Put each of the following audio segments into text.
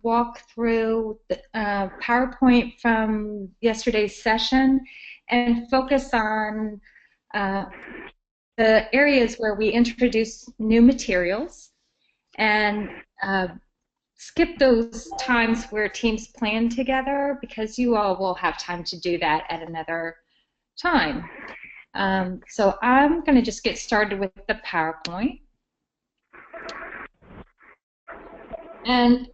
walk through the PowerPoint from yesterday's session and focus on uh, the areas where we introduce new materials and skip those times where teams plan together because you all will have time to do that at another time. So I'm going to just get started with the PowerPoint and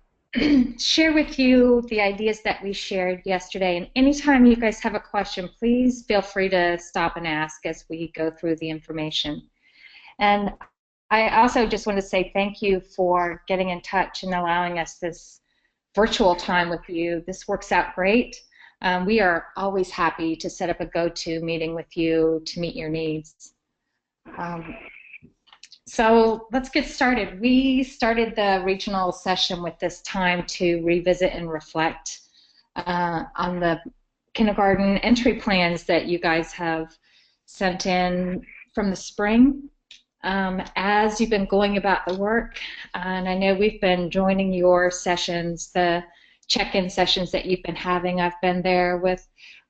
share with you the ideas that we shared yesterday. And anytime you guys have a question, please feel free to stop and ask as we go through the information. And I also just want to say thank you for getting in touch and allowing us this virtual time with you. This works out great. We are always happy to set up a go-to meeting with you to meet your needs. So let's get started. We started the regional session with this time to revisit and reflect on the kindergarten entry plans that you guys have sent in from the spring. As you've been going about the work, and I know we've been joining your sessions, the check-in sessions that you've been having. I've been there with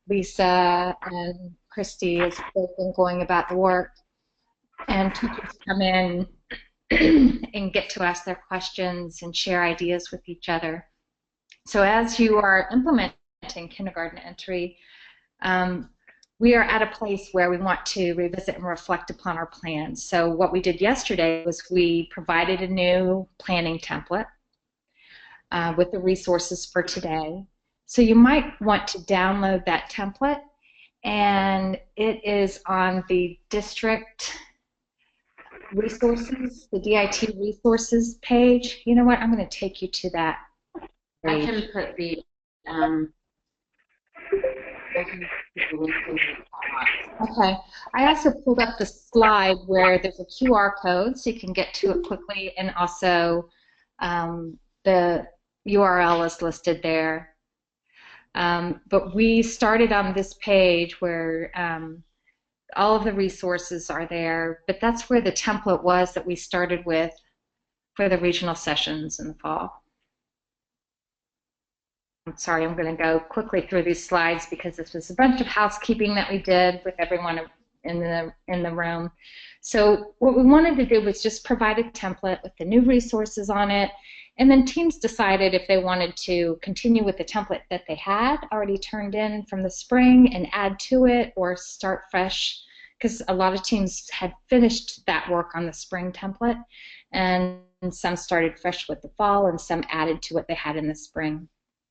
Lisa and Christy as they've been going about the work. And teachers come in and get to ask their questions and share ideas with each other. So as you are implementing kindergarten entry, we are at a place where we want to revisit and reflect upon our plans. So what we did yesterday was we provided a new planning template with the resources for today. So you might want to download that template, and it is on the district resources, the DIT resources page. You know what? I'm going to take you to that page. I can put the Okay. I also pulled up the slide where there's a QR code so you can get to it quickly, and also the URL is listed there. But we started on this page where all of the resources are there, but that's where the template was that we started with for the regional sessions in the fall. I'm sorry, I'm going to go quickly through these slides because this was a bunch of housekeeping that we did with everyone in the room. So what we wanted to do was just provide a template with the new resources on it, and then teams decided if they wanted to continue with the template that they had already turned in from the spring and add to it, or start fresh, because a lot of teams had finished that work on the spring template, and some started fresh with the fall, and some added to what they had in the spring.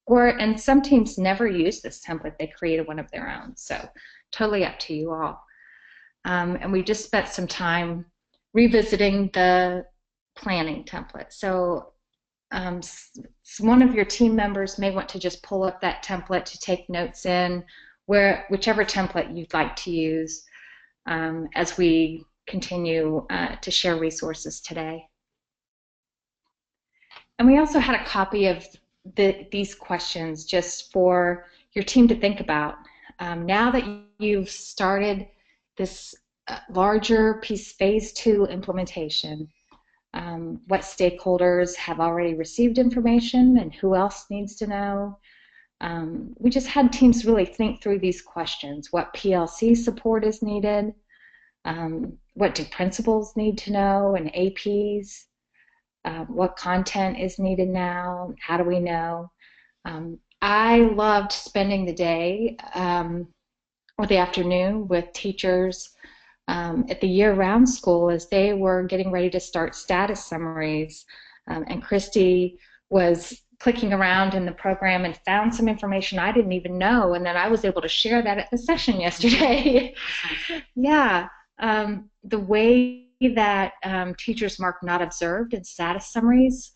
And some teams never used this template. They created one of their own. So totally up to you all. And we just spent some time revisiting the planning template. So one of your team members may want to just pull up that template to take notes in, whichever template you'd like to use as we continue to share resources today. And we also had a copy of these questions just for your team to think about. Now that you've started this larger piece, phase 2 implementation, what stakeholders have already received information and who else needs to know. We just had teams really think through these questions. What PLC support is needed? What do principals need to know, and APs? What content is needed now? How do we know? I loved spending the day or the afternoon with teachers at the year-round school as they were getting ready to start status summaries. And Christy was clicking around in the program and found some information I didn't even know, and then I was able to share that at the session yesterday. Yeah. The way that teachers mark not observed in status summaries,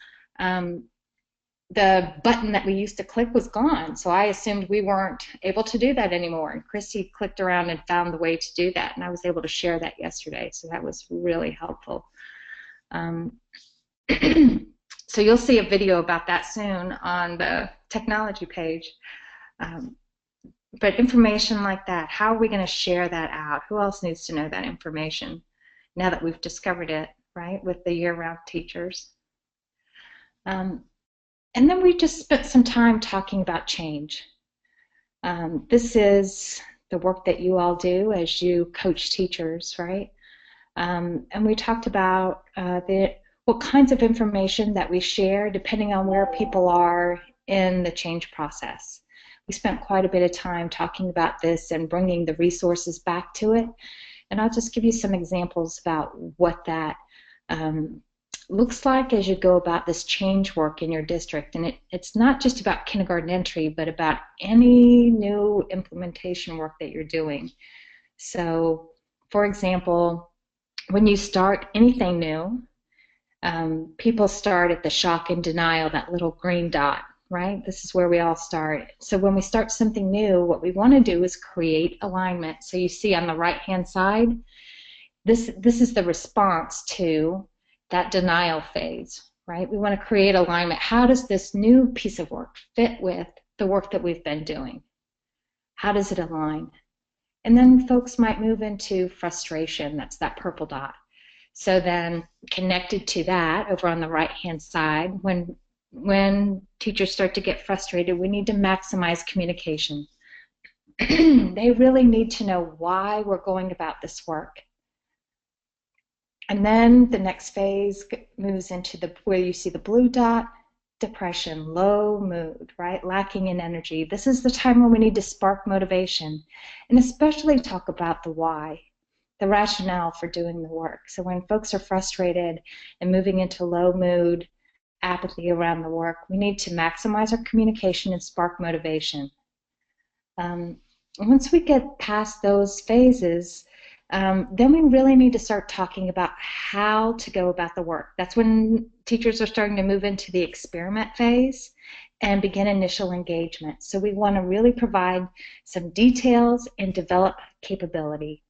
the button that we used to click was gone, so I assumed we weren't able to do that anymore, and Christy clicked around and found the way to do that, and I was able to share that yesterday, so that was really helpful. So you'll see a video about that soon on the technology page. But information like that, how are we going to share that out? Who else needs to know that information now that we've discovered it, right, with the year-round teachers? And then we just spent some time talking about change. This is the work that you all do as you coach teachers, right? And we talked about what kinds of information that we share depending on where people are in the change process. We spent quite a bit of time talking about this and bringing the resources back to it. And I'll just give you some examples about what that looks like as you go about this change work in your district. And it's not just about kindergarten entry, but about any new implementation work that you're doing. So, for example, when you start anything new, people start at the shock and denial, that little green dot, right? This is where we all start. So when we start something new, what we want to do is create alignment. So you see on the right-hand side, this is the response to that denial phase, right? We want to create alignment. How does this new piece of work fit with the work that we've been doing? How does it align? And then folks might move into frustration. That's that purple dot. So then connected to that over on the right-hand side, when teachers start to get frustrated, we need to maximize communication. They really need to know why we're going about this work. And then the next phase moves into where you see the blue dot, depression, low mood, right? Lacking in energy. This is the time when we need to spark motivation and especially talk about the why, the rationale for doing the work. So when folks are frustrated and moving into low mood, apathy around the work, we need to maximize our communication and spark motivation. Once we get past those phases, then we really need to start talking about how to go about the work. That's when teachers are starting to move into the experiment phase and begin initial engagement. So we want to really provide some details and develop capability.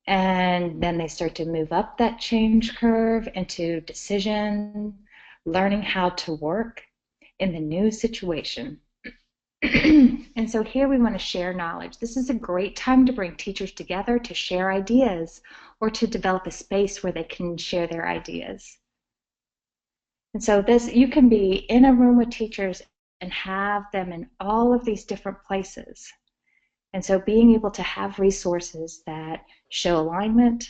And then they start to move up that change curve into decision, learning how to work in the new situation. And so here we want to share knowledge. This is a great time to bring teachers together to share ideas or to develop a space where they can share their ideas. And so you can be in a room with teachers and have them in all of these different places. And so being able to have resources that show alignment,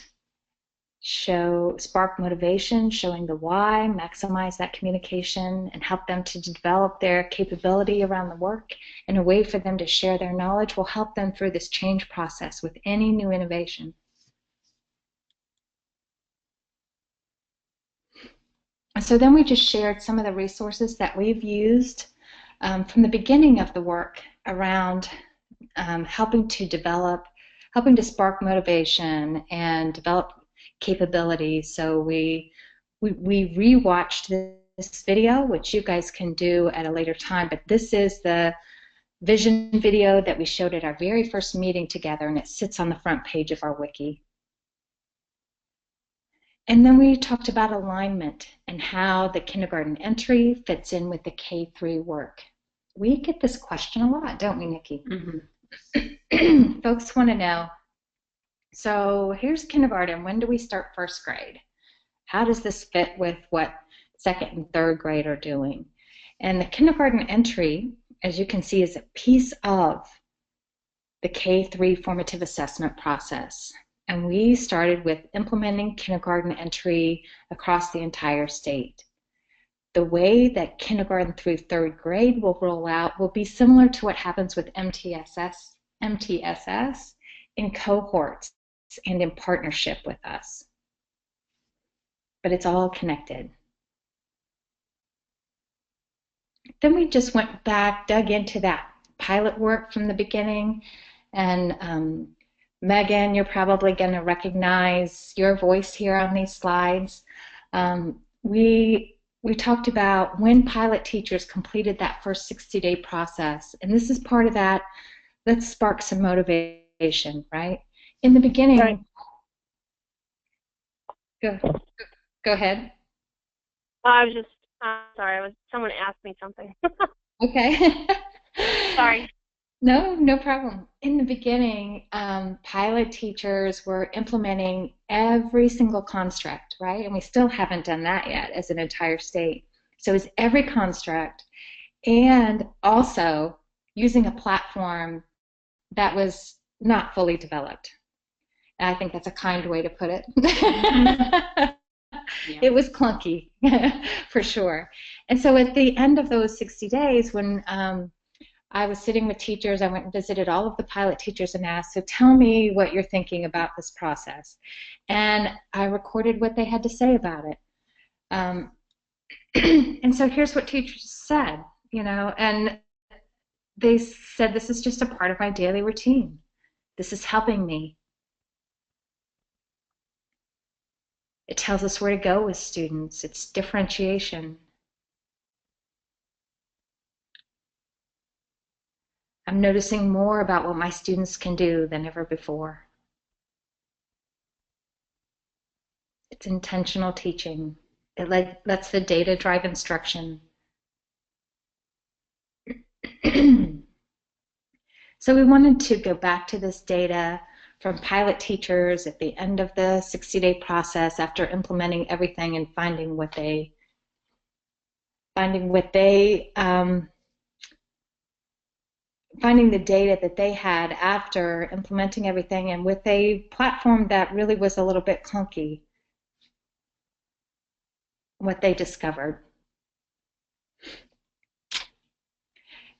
spark motivation, showing the why, maximize that communication, and help them to develop their capability around the work, and a way for them to share their knowledge will help them through this change process with any new innovation. So then we just shared some of the resources that we've used from the beginning of the work around helping to spark motivation and develop capability. So we rewatched this video, which you guys can do at a later time, but this is the vision video that we showed at our very first meeting together, and it sits on the front page of our wiki. And then we talked about alignment and how the kindergarten entry fits in with the K-3 work. We get this question a lot, don't we, Nikki? Mm-hmm. Folks want to know, so here's kindergarten. When do we start first grade? How does this fit with what second and third grade are doing? And the kindergarten entry, as you can see, is a piece of the K-3 formative assessment process. And we started with implementing kindergarten entry across the entire state. The way that kindergarten through third grade will roll out will be similar to what happens with MTSS in cohorts and in partnership with us. But it's all connected. Then we just went back, dug into that pilot work from the beginning, and Megan, you're probably going to recognize your voice here on these slides. We talked about when pilot teachers completed that first 60-day process, and this is part of that. Let's spark some motivation, right? In the beginning, right. Go ahead. I was just sorry. Someone asked me something. Okay. Sorry. No problem. In the beginning, pilot teachers were implementing every single construct, right? And we still haven't done that yet as an entire state. So it's every construct, and also using a platform that was not fully developed. And I think that's a kind way to put it. Yeah. It was clunky, for sure. And so at the end of those 60 days, when I was sitting with teachers, I went and visited all of the pilot teachers and asked, so tell me what you're thinking about this process. And I recorded what they had to say about it. And so here's what teachers said, and they said, this is just a part of my daily routine. This is helping me. It tells us where to go with students. It's differentiation. I'm noticing more about what my students can do than ever before. It's intentional teaching. It lets the data drive instruction. So we wanted to go back to this data from pilot teachers at the end of the 60-day process after implementing everything and finding the data that they had after implementing everything, and with a platform that really was a little bit clunky, what they discovered.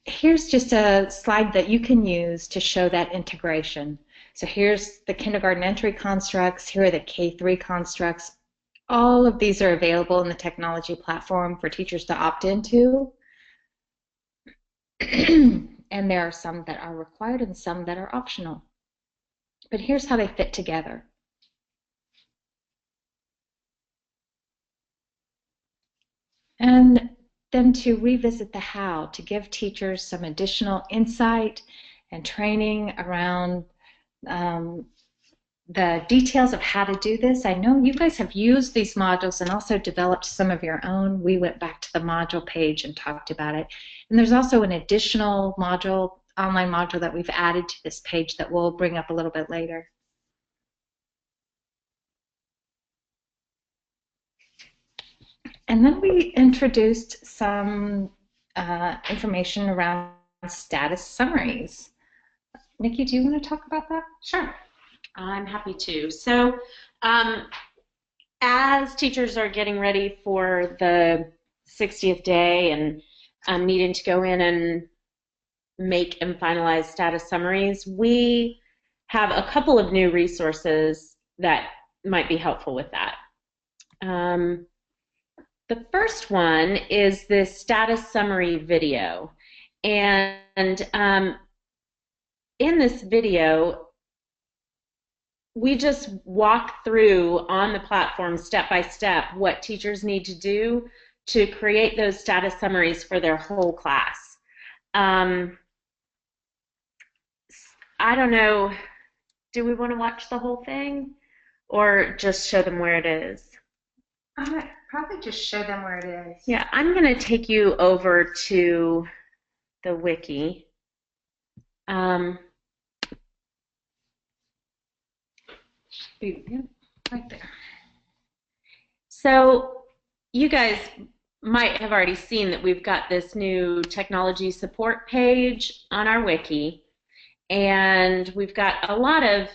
Here's just a slide that you can use to show that integration. So here's the kindergarten entry constructs, here are the K-3 constructs. All of these are available in the technology platform for teachers to opt into. And there are some that are required and some that are optional. But here's how they fit together. And then to revisit the how, to give teachers some additional insight and training around the details of how to do this. I know you guys have used these modules and also developed some of your own. We went back to the module page and talked about it. And there's also an additional module, online module, that we've added to this page that we'll bring up a little bit later. And then we introduced some information around status summaries. Nikki, do you want to talk about that? Sure, I'm happy to. So as teachers are getting ready for the 60th day and needing to go in and make and finalize status summaries, we have a couple of new resources that might be helpful with that. The first one is this status summary video, and in this video we just walk through on the platform step by step what teachers need to do to create those status summaries for their whole class. I don't know, do we want to watch the whole thing or just show them where it is? Probably just show them where it is. Yeah, I'm going to take you over to the wiki. Right there. So you guys might have already seen that we've got this new technology support page on our wiki, and we've got a lot of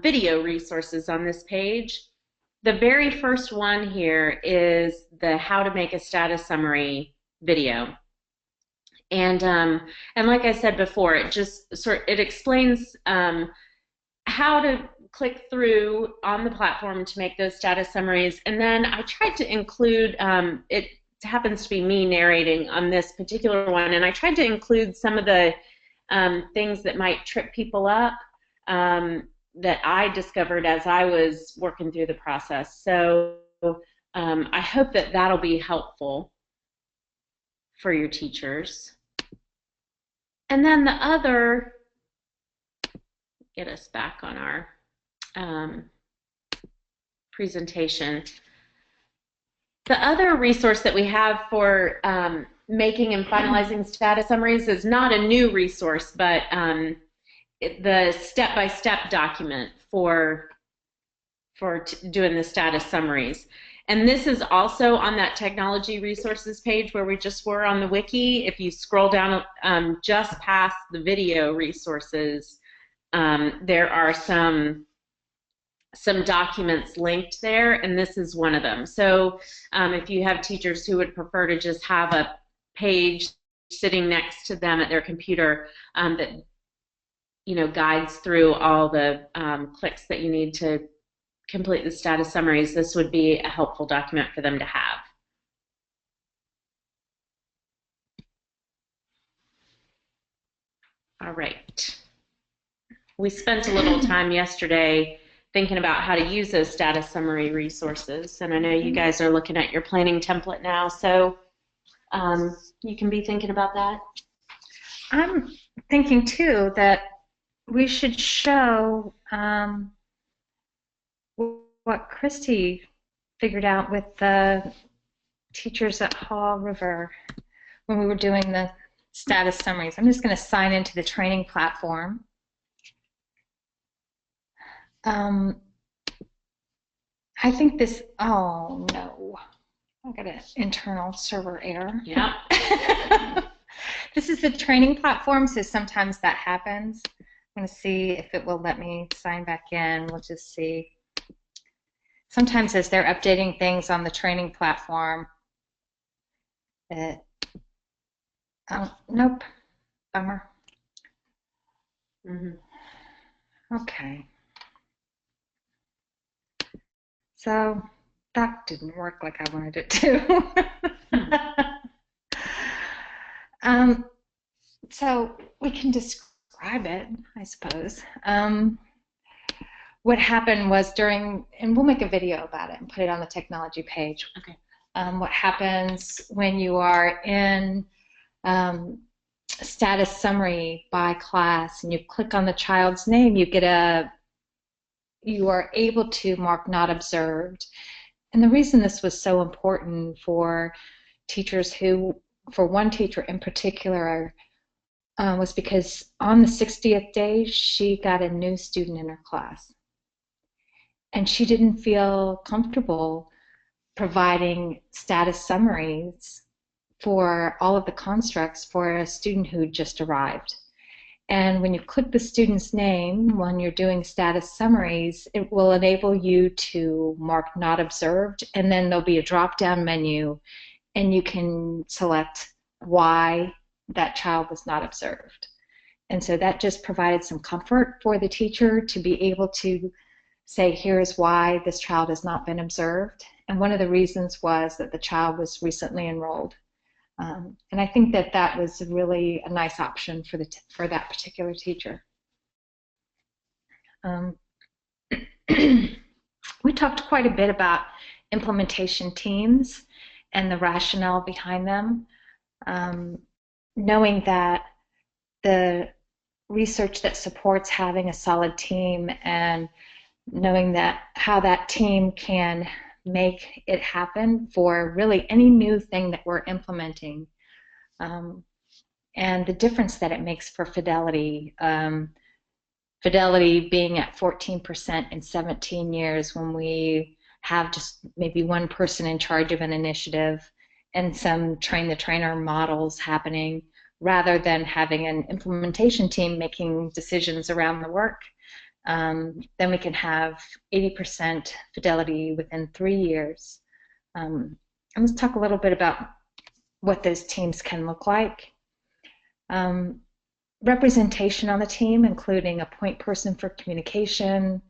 video resources on this page. The very first one here is the how to make a status summary video. And like I said before, it explains how to click through on the platform to make those status summaries. And then I tried to include, it happens to be me narrating on this particular one, and I tried to include some of the things that might trip people up that I discovered as I was working through the process. So I hope that that'll be helpful for your teachers. And then the other, get us back on our presentation. The other resource that we have for making and finalizing status summaries is not a new resource, but the step-by-step document for doing the status summaries. And this is also on that technology resources page where we just were on the wiki. If you scroll down just past the video resources, there are some documents linked there, and this is one of them. So if you have teachers who would prefer to just have a page sitting next to them at their computer that guides through all the clicks that you need to complete the status summaries, this would be a helpful document for them to have. All right. We spent a little time yesterday thinking about how to use those status summary resources, and I know you guys are looking at your planning template now, so you can be thinking about that. I'm thinking too that we should show what Christy figured out with the teachers at Haw River when we were doing the status summaries. I'm just going to sign into the training platform. I think this, oh no, I got an internal server error. Yeah. This is the training platform, so sometimes that happens. I'm going to see if it will let me sign back in. We'll just see. Sometimes as they're updating things on the training platform, oh, nope, bummer. Okay. So that didn't work like I wanted it to. So we can describe it, I suppose. What happened was and we'll make a video about it and put it on the technology page. Okay. What happens when you are in status summary by class and you click on the child's name, you are able to mark not observed. And the reason this was so important for teachers for one teacher in particular, was because on the 60th day, she got a new student in her class. And she didn't feel comfortable providing status summaries for all of the constructs for a student who just arrived. And when you click the student's name, when you're doing status summaries, it will enable you to mark not observed, and then there'll be a drop-down menu, and you can select why that child was not observed. And so that just provided some comfort for the teacher to be able to say, here's why this child has not been observed. And one of the reasons was that the child was recently enrolled. And I think that that was really a nice option for that particular teacher. We talked quite a bit about implementation teams and the rationale behind them, knowing that the research that supports having a solid team and knowing that how that team can make it happen for really any new thing that we're implementing, and the difference that it makes for fidelity. Fidelity being at 14% in 17 years when we have just maybe one person in charge of an initiative and some train-the-trainer models happening, rather than having an implementation team making decisions around the work. Then we can have 80% fidelity within 3 years. And let's talk a little bit about what those teams can look like. Representation on the team, including a point person for communication,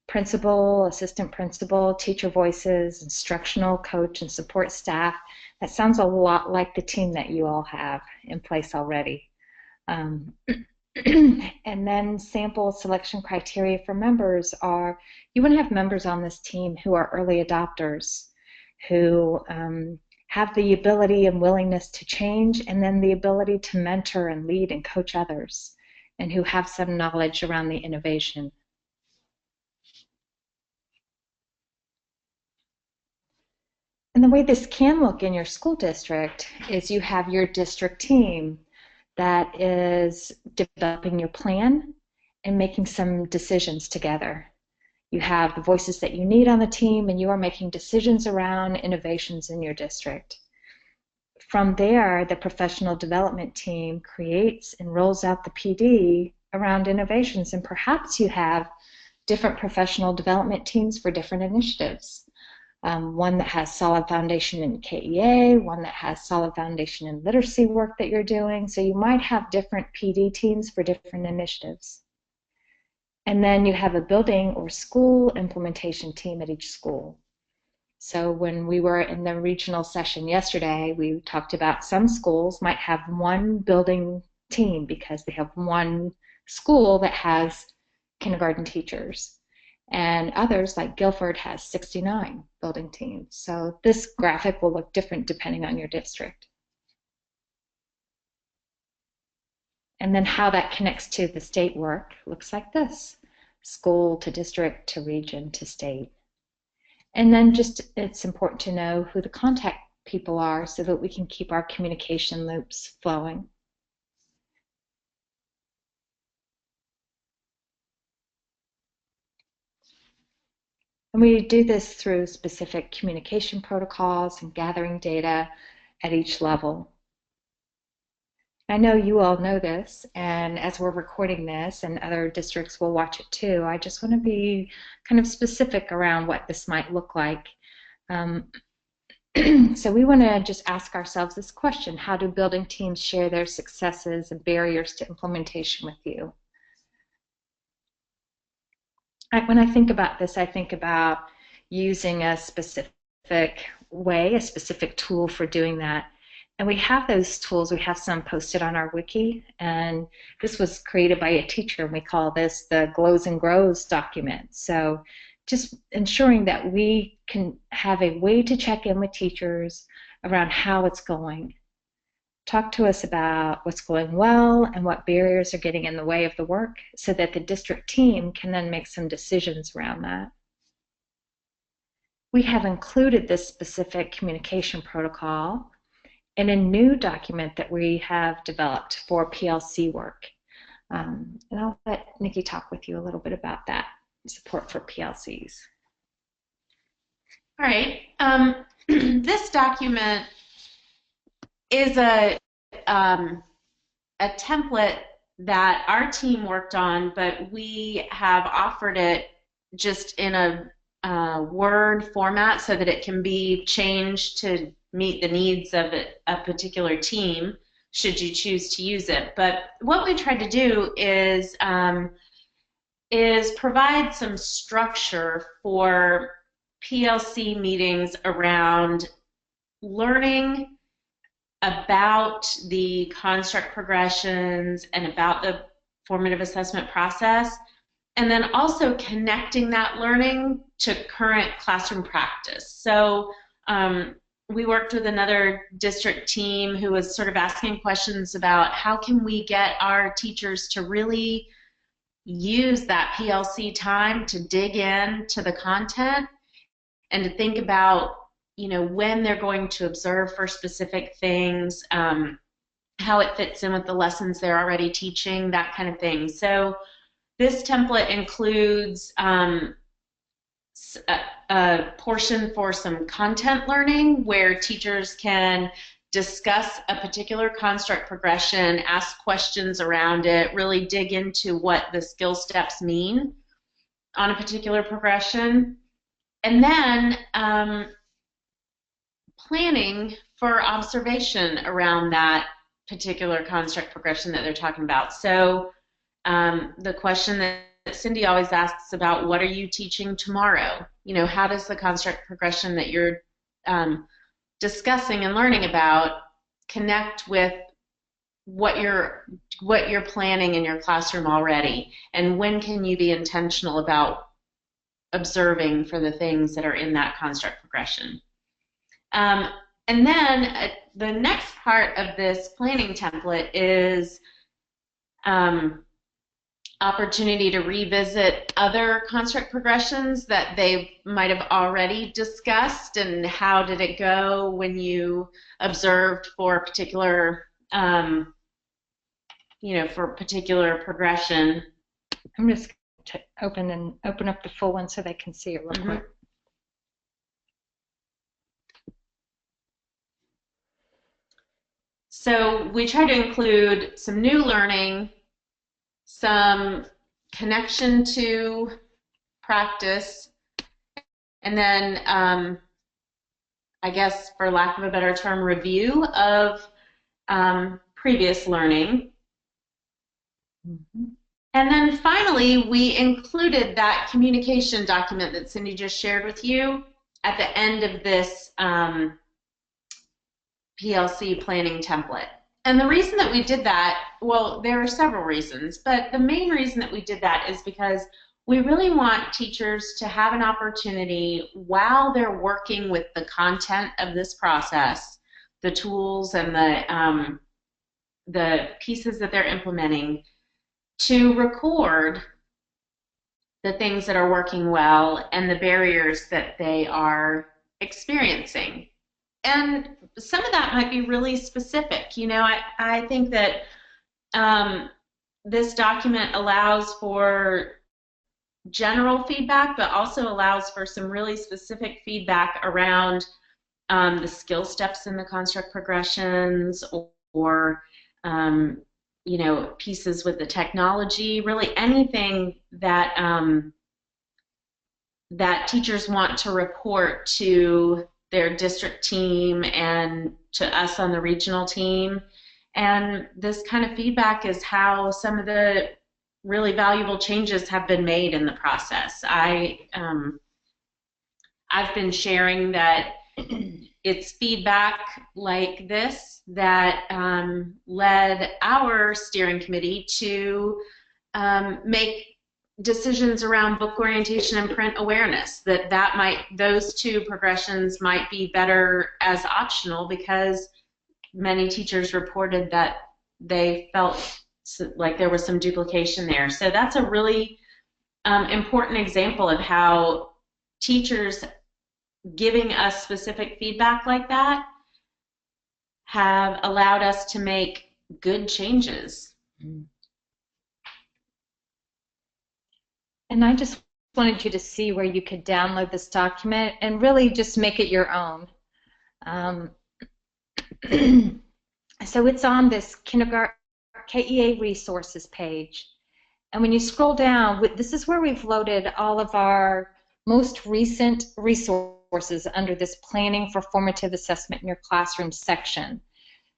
principal, assistant principal, teacher voices, instructional coach, and support staff. That sounds a lot like the team that you all have in place already. And then sample selection criteria for members are, you want to have members on this team who are early adopters, who have the ability and willingness to change, and then the ability to mentor and lead and coach others, and who have some knowledge around the innovation. And the way this can look in your school district is you have your district team that is developing your plan and making some decisions together. You have the voices that you need on the team, and you are making decisions around innovations in your district. From there, the professional development team creates and rolls out the PD around innovations, and perhaps you have different professional development teams for different initiatives. One that has solid foundation in KEA, one that has solid foundation in literacy work that you're doing. So you might have different PD teams for different initiatives. And then you have a building or school implementation team at each school. So when we were in the regional session yesterday, we talked about some schools might have one building team because they have one school that has kindergarten teachers. And others, like Guilford, has 69 building teams. So this graphic will look different depending on your district. And then how that connects to the state work looks like this: school to district to region to state. And then just it's important to know who the contact people are so that we can keep our communication loops flowing. And we do this through specific communication protocols and gathering data at each level. I know you all know this, and as we're recording this, and other districts will watch it too, I just want to be kind of specific around what this might look like. So we want to just ask ourselves this question: how do building teams share their successes and barriers to implementation with you? When I think about this, I think about using a specific way, a specific tool for doing that. And we have those tools. We have some posted on our wiki, and this was created by a teacher, and we call this the Glows and Grows document. So just ensuring that we can have a way to check in with teachers around how it's going. Talk to us about what's going well and what barriers are getting in the way of the work so that the district team can then make some decisions around that. We have included this specific communication protocol in a new document that we have developed for PLC work. And I'll let Nikki talk with you a little bit about that, support for PLCs. All right. This document is a template that our team worked on, but we have offered it just in a Word format so that it can be changed to meet the needs of a particular team should you choose to use it. But what we tried to do is provide some structure for PLC meetings around learning about the construct progressions and about the formative assessment process, and then also connecting that learning to current classroom practice. So we worked with another district team who was sort of asking questions about how can we get our teachers to really use that PLC time to dig in to the content and to think about, you know, when they're going to observe for specific things, how it fits in with the lessons they're already teaching, that kind of thing. So this template includes a portion for some content learning where teachers can discuss a particular construct progression, ask questions around it, really dig into what the skill steps mean on a particular progression, and then planning for observation around that particular construct progression that they're talking about. So the question that Cindy always asks about, what are you teaching tomorrow? You know, how does the construct progression that you're discussing and learning about connect with what you're planning in your classroom already, and when can you be intentional about observing for the things that are in that construct progression? And then the next part of this planning template is opportunity to revisit other construct progressions that they might have already discussed, and how did it go when you observed for a particular, you know, for a particular progression. I'm just to open up the full one so they can see it real quick. So we try to include some new learning, some connection to practice, and then I guess, for lack of a better term, review of previous learning. And then finally, we included that communication document that Cindy just shared with you at the end of this PLC planning template. And the reason that we did that, well, there are several reasons, but the main reason that we did that is because we really want teachers to have an opportunity while they're working with the content of this process, the tools and the pieces that they're implementing, to record the things that are working well and the barriers that they are experiencing. And some of that might be really specific. You know, I think that this document allows for general feedback, but also allows for some really specific feedback around the skill steps in the construct progressions, or you know, pieces with the technology, really anything that that teachers want to report to their district team and to us on the regional team. And this kind of feedback is how some of the really valuable changes have been made in the process. I've been sharing that it's feedback like this that led our steering committee to make decisions around book orientation and print awareness, those two progressions might be better as optional, because many teachers reported that they felt like there was some duplication there. So that's a really important example of how teachers giving us specific feedback like that have allowed us to make good changes. And I just wanted you to see where you could download this document and really just make it your own. So it's on this kindergarten KEA resources page. And when you scroll down, this is where we've loaded all of our most recent resources under this Planning for Formative Assessment in Your Classroom section.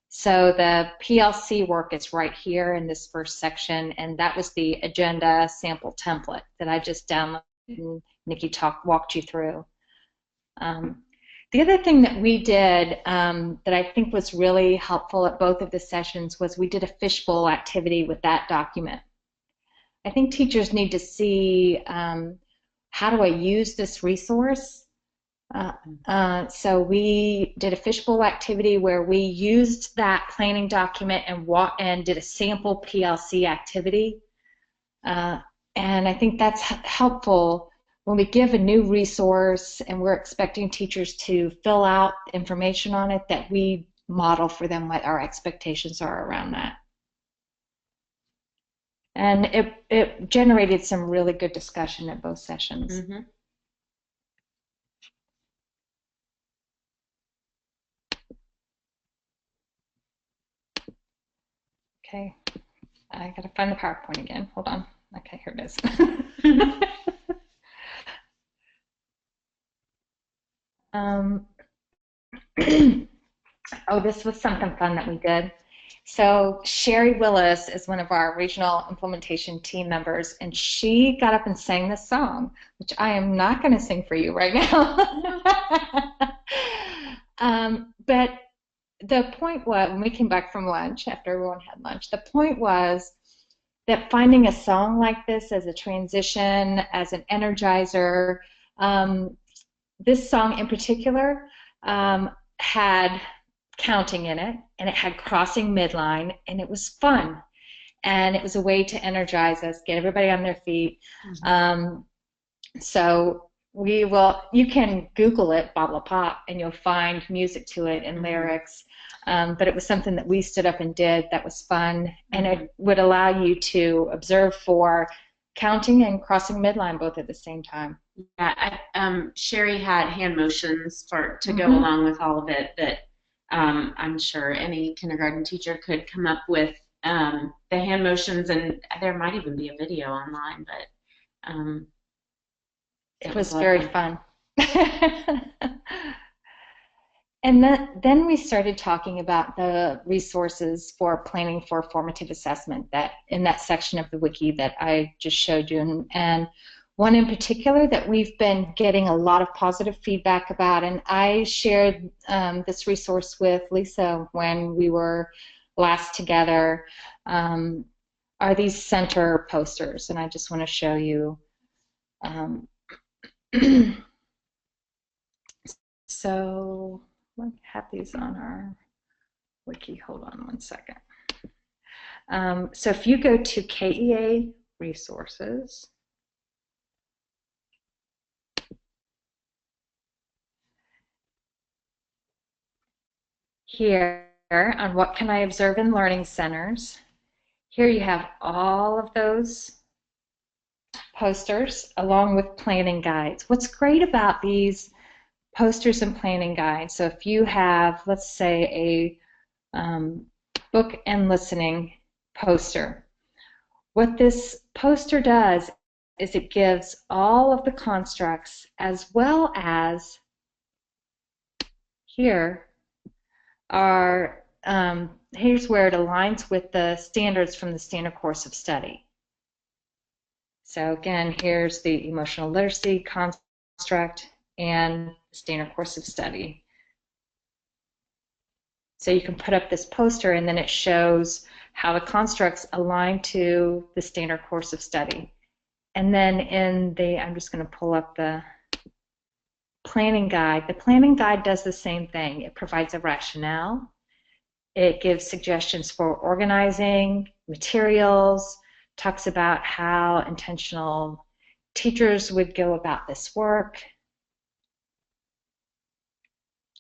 So the PLC work is right here in this first section, and that was the agenda sample template that I just downloaded and Nikki walked you through. The other thing that we did that I think was really helpful at both of the sessions was we did a fishbowl activity with that document. I think teachers need to see how do I use this resource. So we did a fishbowl activity where we used that planning document and did a sample PLC activity. And I think that's helpful when we give a new resource and we're expecting teachers to fill out information on it, that we model for them what our expectations are around that. And it generated some really good discussion at both sessions. Mm-hmm. Okay, I gotta find the PowerPoint again. Hold on. Okay, here it is. Oh, this was something fun that we did. So Sherry Willis is one of our regional implementation team members, and she got up and sang this song, which I am not going to sing for you right now. But the point was, when we came back from lunch, after everyone had lunch, the point was that finding a song like this as a transition, as an energizer, this song in particular had counting in it, and it had crossing midline, and it was fun, and it was a way to energize us, get everybody on their feet. Mm-hmm. So you can Google it, Bobble Pop, and you'll find music to it and lyrics. But it was something that we stood up and did that was fun, and it would allow you to observe for counting and crossing midline both at the same time. Yeah, Sherry had hand motions to go along with all of it that I'm sure any kindergarten teacher could come up with the hand motions, and there might even be a video online, but it was very fun. And then we started talking about the resources for planning for formative assessment that in that section of the wiki that I just showed you, and one in particular that we've been getting a lot of positive feedback about, and I shared this resource with Lisa when we were last together, are these center posters, and I just want to show you. So we have these on our wiki. Hold on one second. So if you go to KEA resources, here on what can I observe in learning centers, here you have all of those posters along with planning guides. What's great about these posters and planning guides, so if you have, let's say, a book and listening poster, what this poster does is it gives all of the constructs as well as here are, here's where it aligns with the standards from the standard course of study. So again, here's the emotional literacy construct and standard course of study. So you can put up this poster and then it shows how the constructs align to the standard course of study. And then in the, I'm just going to pull up the planning guide. The planning guide does the same thing. It provides a rationale. It gives suggestions for organizing materials, talks about how intentional teachers would go about this work.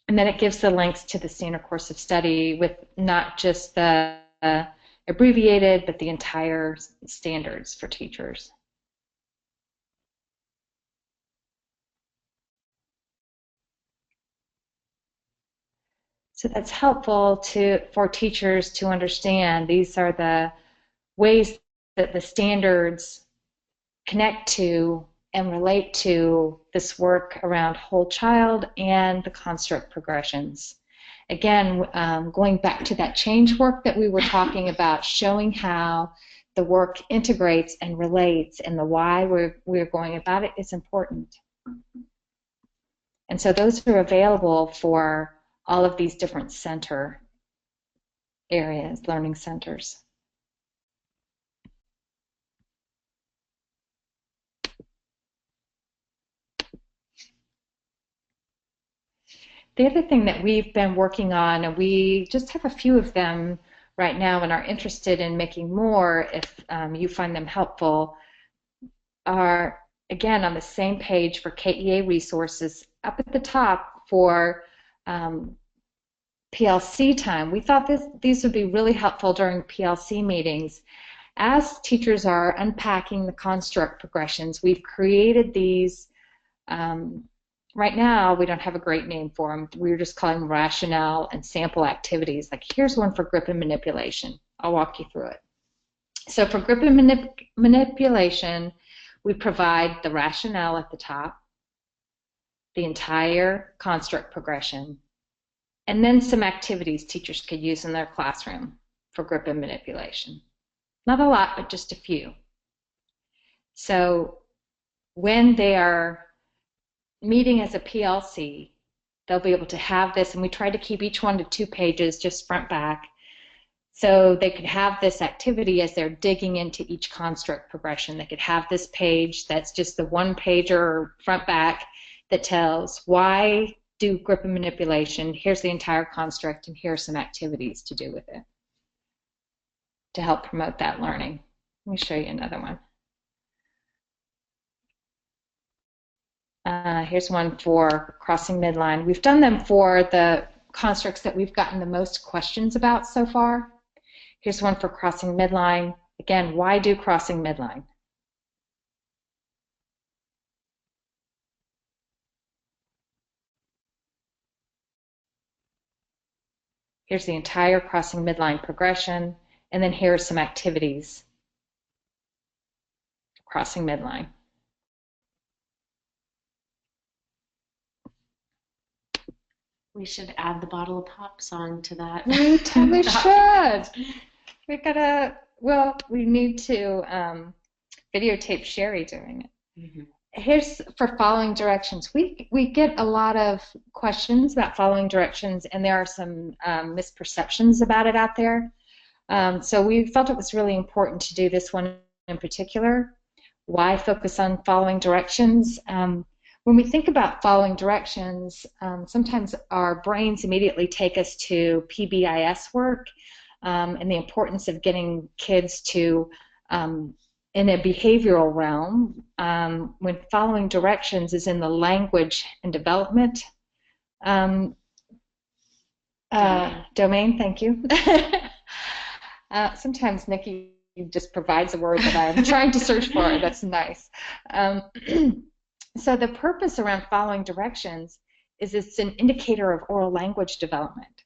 And then it gives the links to the standard course of study with not just the abbreviated, but the entire standards for teachers. So that's helpful for teachers to understand. These are the ways that the standards connect to and relate to this work around whole child and the construct progressions. Again, going back to that change work that we were talking about, showing how the work integrates and relates and the why we're going about it is important. And so those are available for all of these different center areas, learning centers. The other thing that we've been working on, and we just have a few of them right now and are interested in making more if you find them helpful, are, again, on the same page for KEA resources, up at the top for PLC time. We thought these would be really helpful during PLC meetings. As teachers are unpacking the construct progressions, we've created these. Right now, we don't have a great name for them. We're just calling them rationale and sample activities. Like here's one for grip and manipulation. I'll walk you through it. So for grip and manipulation, we provide the rationale at the top, the entire construct progression, and then some activities teachers could use in their classroom for grip and manipulation. Not a lot, but just a few. So when they are meeting as a PLC, they'll be able to have this, and we try to keep each one to 2 pages, just front back, so they could have this activity as they're digging into each construct progression. They could have this page that's just the 1-pager front back that tells why do grip and manipulation, here's the entire construct, and here are some activities to do with it to help promote that learning. Let me show you another one. Here's one for crossing midline. We've done them for the constructs that we've gotten the most questions about so far. Here's one for crossing midline. Again, why do crossing midline? Here's the entire crossing midline progression, and then here are some activities crossing midline. We should add the bottle of pop song to that. We totally should. We gotta, well, we need to videotape Sherry doing it. Mm-hmm. Here's for following directions. We get a lot of questions about following directions, and there are some misperceptions about it out there. So we felt it was really important to do this one in particular. Why focus on following directions? When we think about following directions, sometimes our brains immediately take us to PBIS work and the importance of getting kids to in a behavioral realm, when following directions is in the language and development domain. Thank you. Sometimes Nikki just provides a word that I'm trying to search for. That's nice. So the purpose around following directions is it's an indicator of oral language development.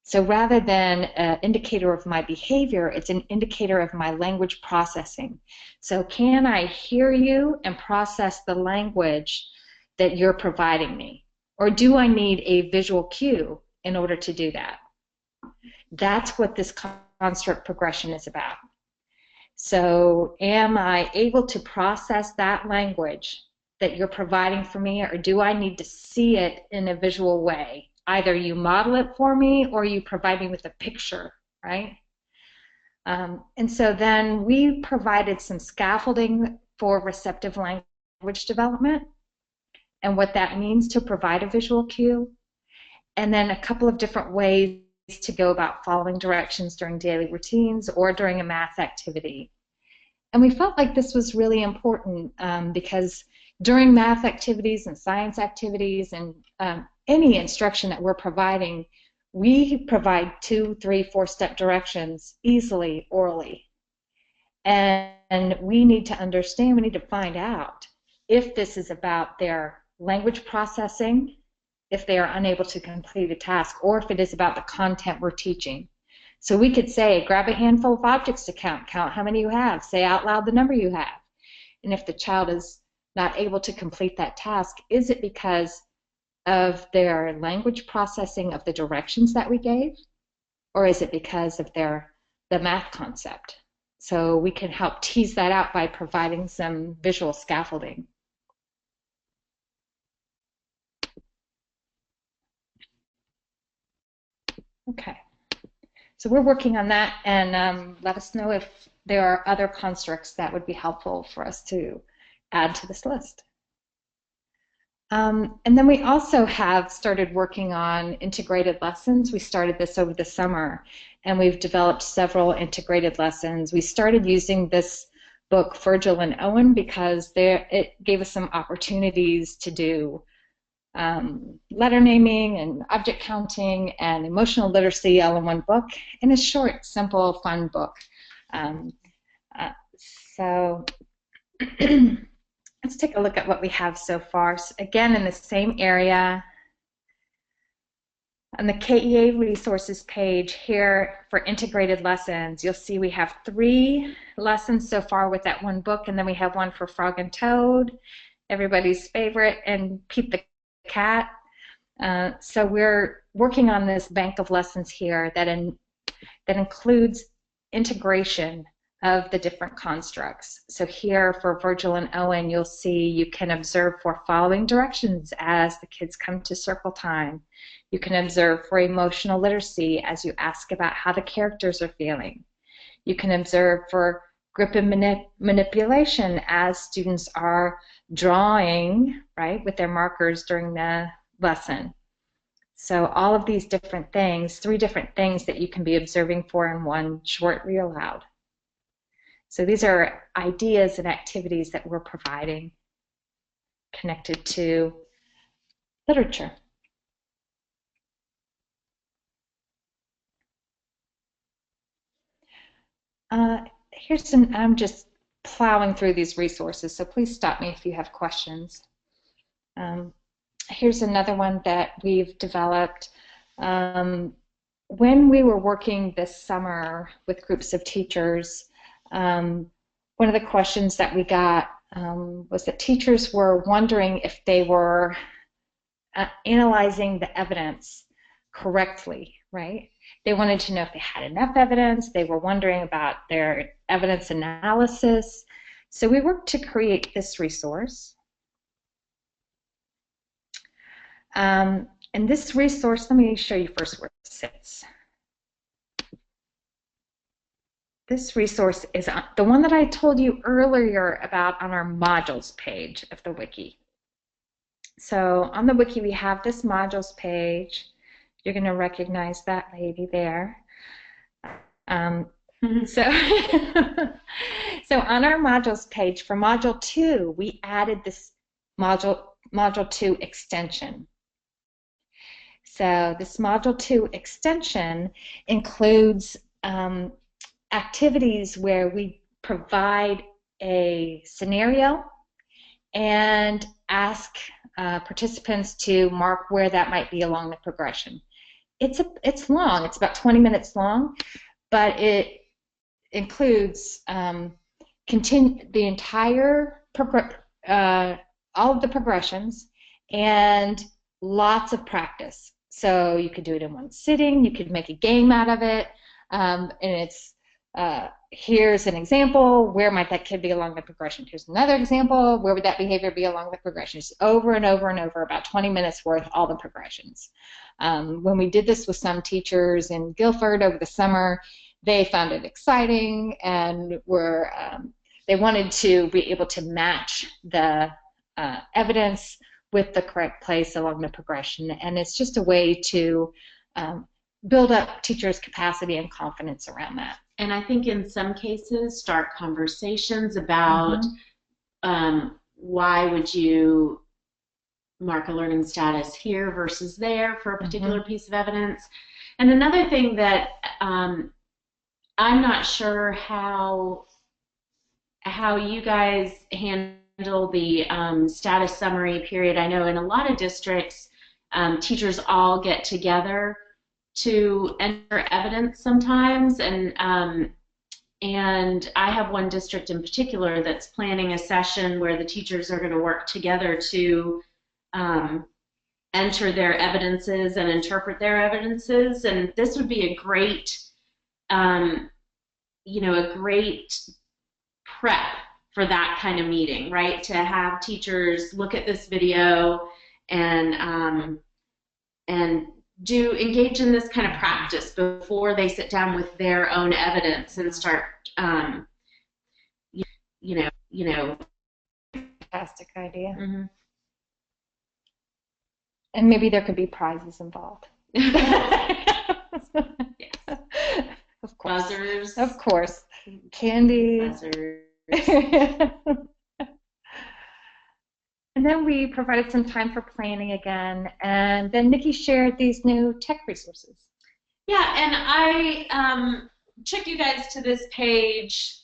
So rather than an indicator of my behavior, it's an indicator of my language processing. So can I hear you and process the language that you're providing me? Or do I need a visual cue in order to do that? That's what this construct progression is about. So am I able to process that language that you're providing for me, or do I need to see it in a visual way? Either you model it for me or you provide me with a picture, right? And so then we provided some scaffolding for receptive language development and what that means to provide a visual cue, and then a couple of different ways to go about following directions during daily routines or during a math activity. And we felt like this was really important because during math activities and science activities and any instruction that we're providing, we provide 2, 3, 4-step directions easily orally. And we need to understand, we need to find out if this is about their language processing, if they are unable to complete a task, or if it is about the content we're teaching. So we could say, grab a handful of objects to count how many you have, say out loud the number you have. And if the child is not able to complete that task, is it because of their language processing of the directions that we gave, or is it because of the math concept? So we can help tease that out by providing some visual scaffolding. Okay, so we're working on that, and let us know if there are other constructs that would be helpful for us to add to this list. And then we also have started working on integrated lessons. We started this over the summer, and we've developed several integrated lessons. We started using this book, Virgil and Owen, because it gave us some opportunities to do letter naming and object counting and emotional literacy all in one book, in a short, simple, fun book. So let's take a look at what we have so far. So again, in the same area, on the KEA resources page here for integrated lessons, you'll see we have 3 lessons so far with that one book, and then we have one for Frog and Toad, everybody's favorite, and Pete the Cat. So we're working on this bank of lessons here that includes integration of the different constructs. So here for Virgil and Owen, you'll see you can observe for following directions as the kids come to circle time. You can observe for emotional literacy as you ask about how the characters are feeling. You can observe for grip and manipulation as students are drawing, right, with their markers during the lesson. So all of these different things, 3 different things that you can be observing for in one short read aloud. So these are ideas and activities that we're providing connected to literature. I'm just plowing through these resources, so please stop me if you have questions. Here's another one that we've developed. when we were working this summer with groups of teachers, one of the questions that we got was that teachers were wondering if they were analyzing the evidence correctly, right? They wanted to know if they had enough evidence. They were wondering about their evidence analysis. So we worked to create this resource. And this resource, let me show you first where it sits. This resource is the one that I told you earlier about on our modules page of the wiki. So on the wiki, we have this modules page. You're going to recognize that lady there. So on our modules page for Module 2, we added this Module 2 extension. So this Module 2 extension includes activities where we provide a scenario and ask participants to mark where that might be along the progression. It's long. It's about 20 minutes long, but it includes the entire all of the progressions and lots of practice. So you could do it in one sitting. You could make a game out of it, and it's here's an example. Where might that kid be along the progression? Here's another example. Where would that behavior be along the progression? Just over and over and over, about 20 minutes worth, all the progressions. When we did this with some teachers in Guilford over the summer, they found it exciting and they wanted to be able to match the evidence with the correct place along the progression. And it's just a way to build up teachers' capacity and confidence around that. And I think in some cases start conversations about why would you mark a learning status here versus there for a particular piece of evidence. And another thing that I'm not sure how you guys handle the status summary period. I know in a lot of districts, teachers all get together to enter evidence sometimes, and I have one district in particular that's planning a session where the teachers are going to work together to enter their evidences and interpret their evidences, and this would be a great, a great prep for that kind of meeting, right? To have teachers look at this video and engage in this kind of practice before they sit down with their own evidence and start, Fantastic idea. And maybe there could be prizes involved. Yes. Of course. Buzzers. Of course. Candies. Buzzers. And then we provided some time for planning again, and then Nikki shared these new tech resources. Yeah, and I took you guys to this page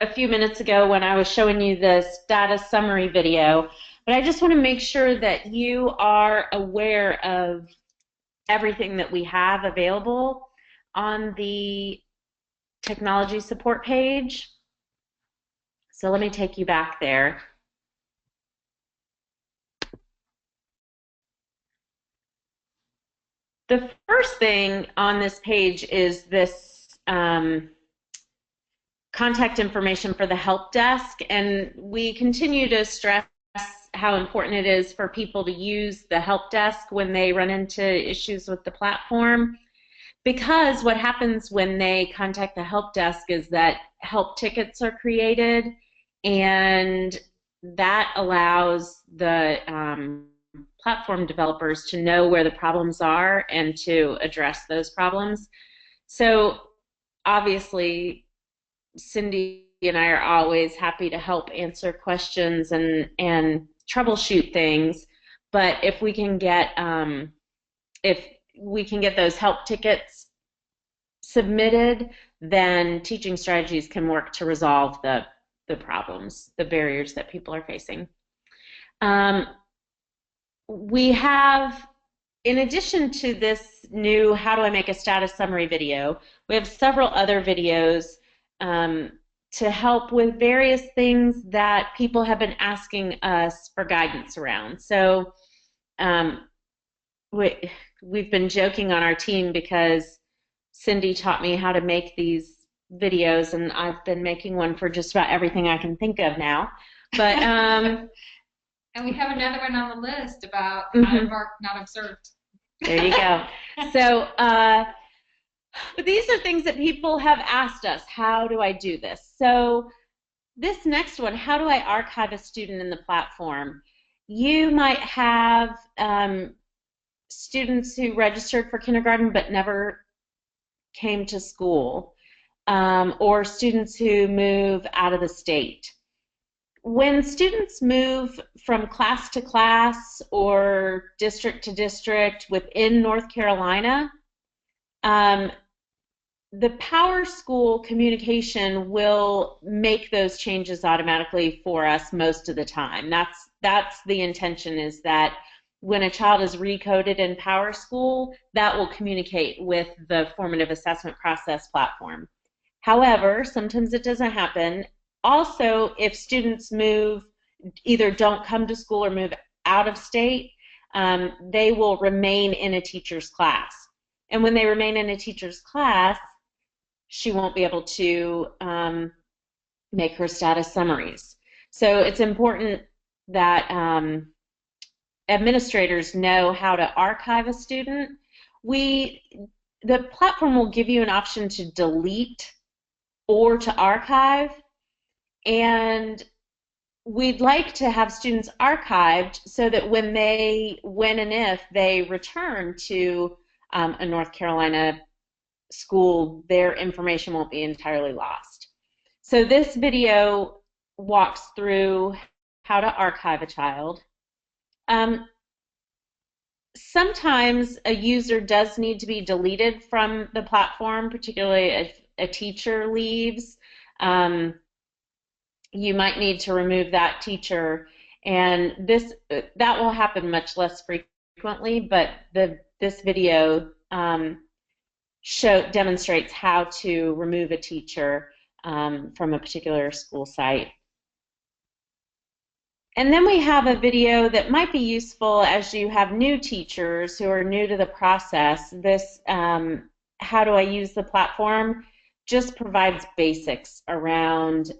a few minutes ago when I was showing you the status summary video, but I just want to make sure that you are aware of everything that we have available on the technology support page. So let me take you back there. The first thing on this page is this contact information for the help desk, and we continue to stress how important it is for people to use the help desk when they run into issues with the platform, because what happens when they contact the help desk is that help tickets are created, and that allows the platform developers to know where the problems are and to address those problems. So obviously Cindy and I are always happy to help answer questions and troubleshoot things, but if we can get those help tickets submitted, then teaching strategies can work to resolve the problems, the barriers that people are facing. We have in addition to this new How Do I Make a Status Summary video, we have several other videos to help with various things that people have been asking us for guidance around. So we've been joking on our team because Cindy taught me how to make these videos, and I've been making one for just about everything I can think of now. But and we have another one on the list about how to mark not observed. There you go. So, but these are things that people have asked us, how do I do this? So this next one, how do I archive a student in the platform? You might have students who registered for kindergarten but never came to school, or students who move out of the state. When students move from class to class or district to district within North Carolina, the Power School communication will make those changes automatically for us most of the time. That's the intention, is that when a child is recoded in Power School, that will communicate with the formative assessment process platform. However, sometimes it doesn't happen. Also, if students move, either don't come to school or move out of state, they will remain in a teacher's class. And when they remain in a teacher's class, she won't be able to make her status summaries. So it's important that administrators know how to archive a student. The platform will give you an option to delete or to archive, and we'd like to have students archived so that when and if they return to a North Carolina school, their information won't be entirely lost. So this video walks through how to archive a child. Sometimes a user does need to be deleted from the platform, particularly if a teacher leaves. You might need to remove that teacher, and that will happen much less frequently, but this video demonstrates how to remove a teacher from a particular school site. And then we have a video that might be useful as you have new teachers who are new to the process. This how do I use the platform just provides basics around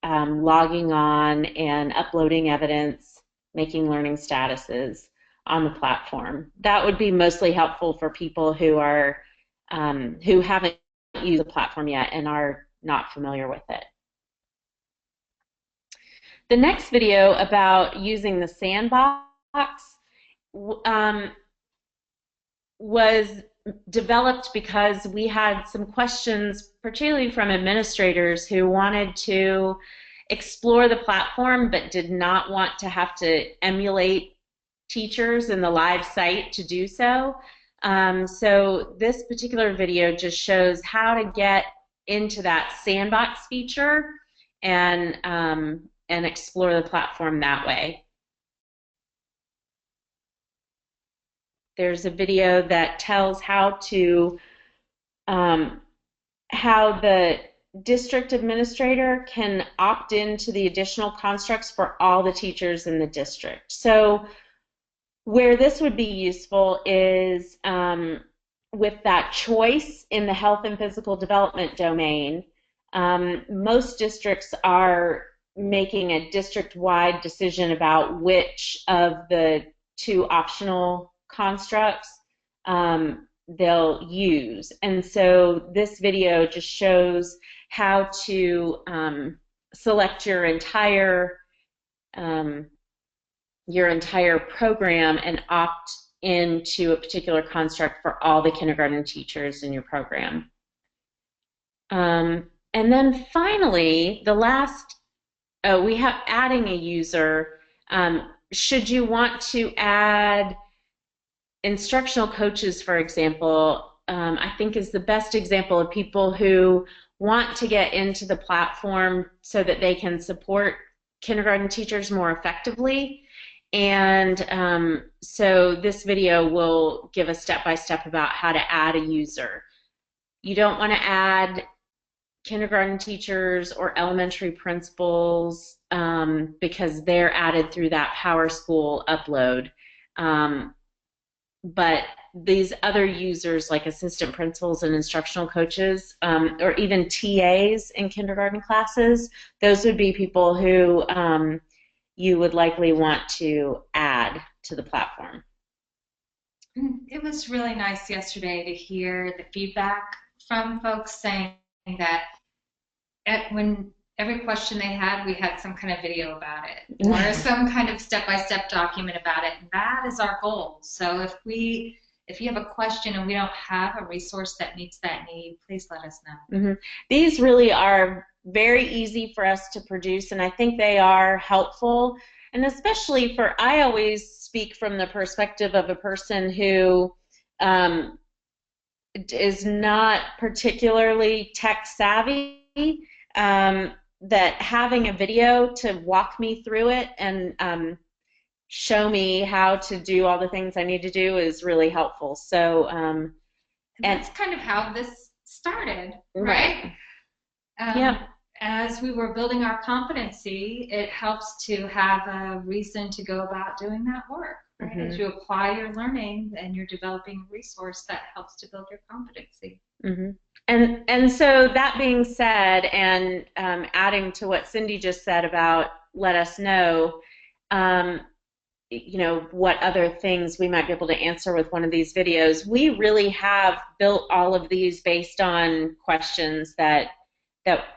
logging on and uploading evidence, making learning statuses on the platform. That would be mostly helpful for people who are who haven't used the platform yet and are not familiar with it. The next video about using the sandbox was developed because we had some questions, particularly from administrators who wanted to explore the platform but did not want to have to emulate teachers in the live site to do so. So this particular video just shows how to get into that sandbox feature and explore the platform that way. There's a video that tells how the district administrator can opt into the additional constructs for all the teachers in the district. So where this would be useful is with that choice in the health and physical development domain. Most districts are making a district-wide decision about which of the two optional constructs they'll use. And so this video just shows how to select your entire program and opt into a particular construct for all the kindergarten teachers in your program. And then finally, the last, we have adding a user. Should you want to add instructional coaches, for example, I think is the best example of people who want to get into the platform so that they can support kindergarten teachers more effectively. And so this video will give a step-by-step about how to add a user. You don't want to add kindergarten teachers or elementary principals because they're added through that PowerSchool upload. But these other users like assistant principals and instructional coaches or even TAs in kindergarten classes, those would be people who you would likely want to add to the platform. It was really nice yesterday to hear the feedback from folks saying that when every question they had, we had some kind of video about it or some kind of step-by-step document about it. And that is our goal. So if you have a question and we don't have a resource that meets that need, please let us know. Mm-hmm. These really are very easy for us to produce, and I think they are helpful. And especially I always speak from the perspective of a person who is not particularly tech savvy. That having a video to walk me through it and show me how to do all the things I need to do is really helpful. So, and that's kind of how this started, right? Yeah. As we were building our competency, it helps to have a reason to go about doing that work. Right? Mm-hmm. As you apply your learning and you're developing a resource that helps to build your competency. Mm-hmm. And so that being said, and adding to what Cindy just said about let us know, what other things we might be able to answer with one of these videos. We really have built all of these based on questions that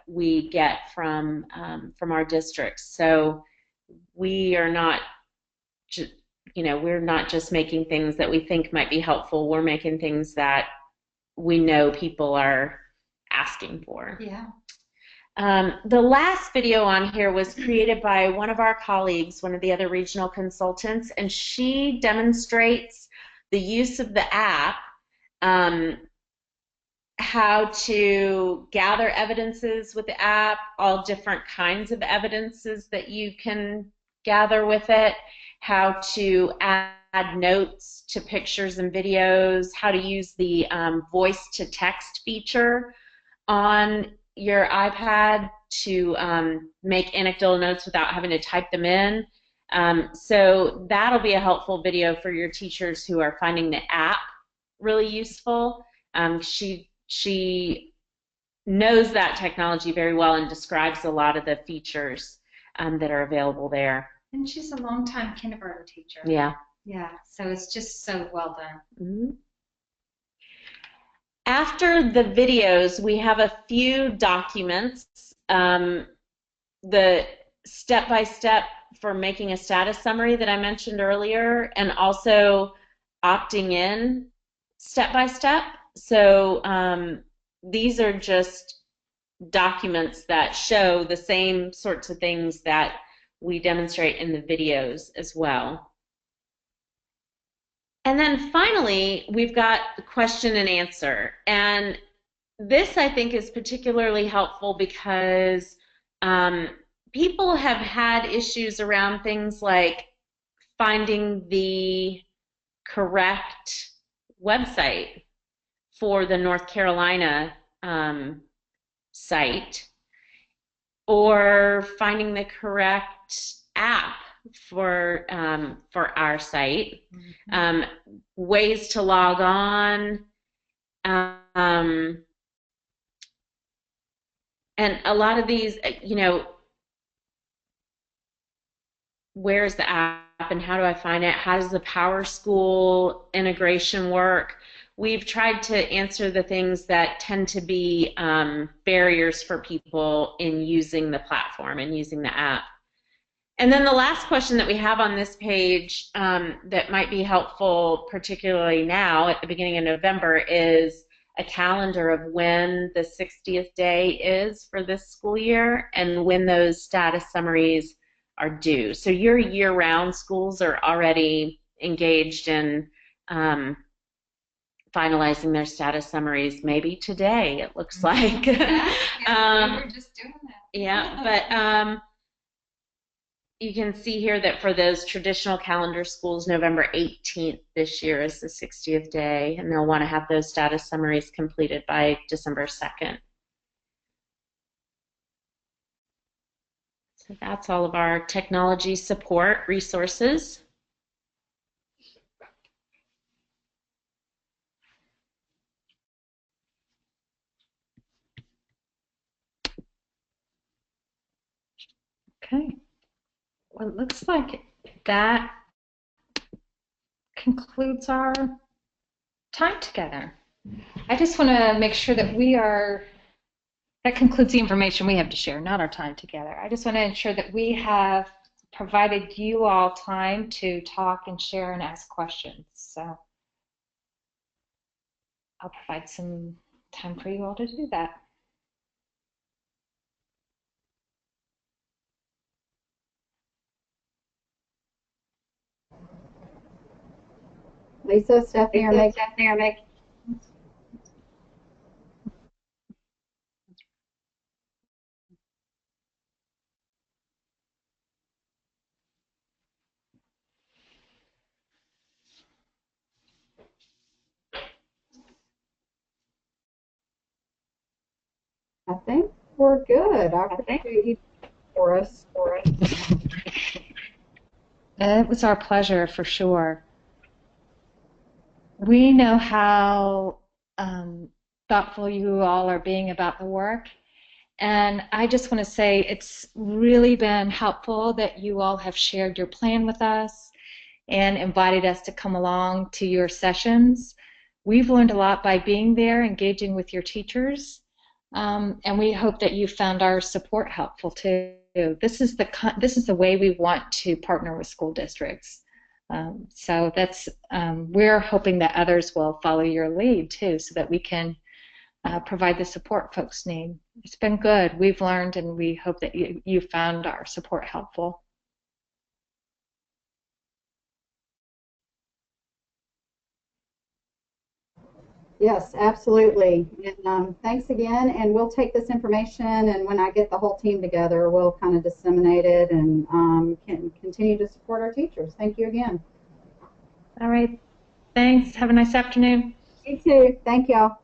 we get from our districts. So we are not we're not just making things that we think might be helpful. We're making things that we know people are asking for. Yeah. The last video on here was created by one of our colleagues, one of the other regional consultants, and she demonstrates the use of the app, how to gather evidences with the app, all different kinds of evidences that you can gather with it, how to add notes to pictures and videos, how to use the voice-to-text feature on your iPad to make anecdotal notes without having to type them in. So that'll be a helpful video for your teachers who are finding the app really useful. She knows that technology very well and describes a lot of the features that are available there. And she's a longtime kindergarten teacher. Yeah. Yeah, so it's just so well done. Mm-hmm. After the videos, we have a few documents. The step-by-step for making a status summary that I mentioned earlier, and also opting in step-by-step. So these are just documents that show the same sorts of things that we demonstrate in the videos as well. And then finally, we've got the question and answer. And this, I think, is particularly helpful because people have had issues around things like finding the correct website for the North Carolina site, or finding the correct app for our site, Mm-hmm. Ways to log on, and a lot of these, where's the app and how do I find it? How does the PowerSchool integration work? We've tried to answer the things that tend to be barriers for people in using the platform and using the app. And then the last question that we have on this page that might be helpful, particularly now at the beginning of November, is a calendar of when the 60th day is for this school year and when those status summaries are due. So your year-round schools are already engaged in finalizing their status summaries, maybe today, it looks like. Yeah, we were just doing that. Yeah, but you can see here that for those traditional calendar schools, November 18th this year is the 60th day, and they'll want to have those status summaries completed by December 2nd. So that's all of our technology support resources. Okay. Well, it looks like that concludes our time together. I just want to make sure that that concludes the information we have to share, not our time together. I just want to ensure that we have provided you all time to talk and share and ask questions. So I'll provide some time for you all to do that. Lisa, Stephanie, or Meg? I think we're good. I appreciate you for us. It was our pleasure, for sure. We know how thoughtful you all are being about the work, and I just want to say it's really been helpful that you all have shared your plan with us and invited us to come along to your sessions. We've learned a lot by being there, engaging with your teachers, and we hope that you found our support helpful too. This is the way we want to partner with school districts. So we're hoping that others will follow your lead too, so that we can provide the support folks need. It's been good. We've learned, and we hope that you found our support helpful. Yes, absolutely. And thanks again. And we'll take this information, and when I get the whole team together, we'll kind of disseminate it and can continue to support our teachers. Thank you again. All right. Thanks. Have a nice afternoon. You too. Thank y'all.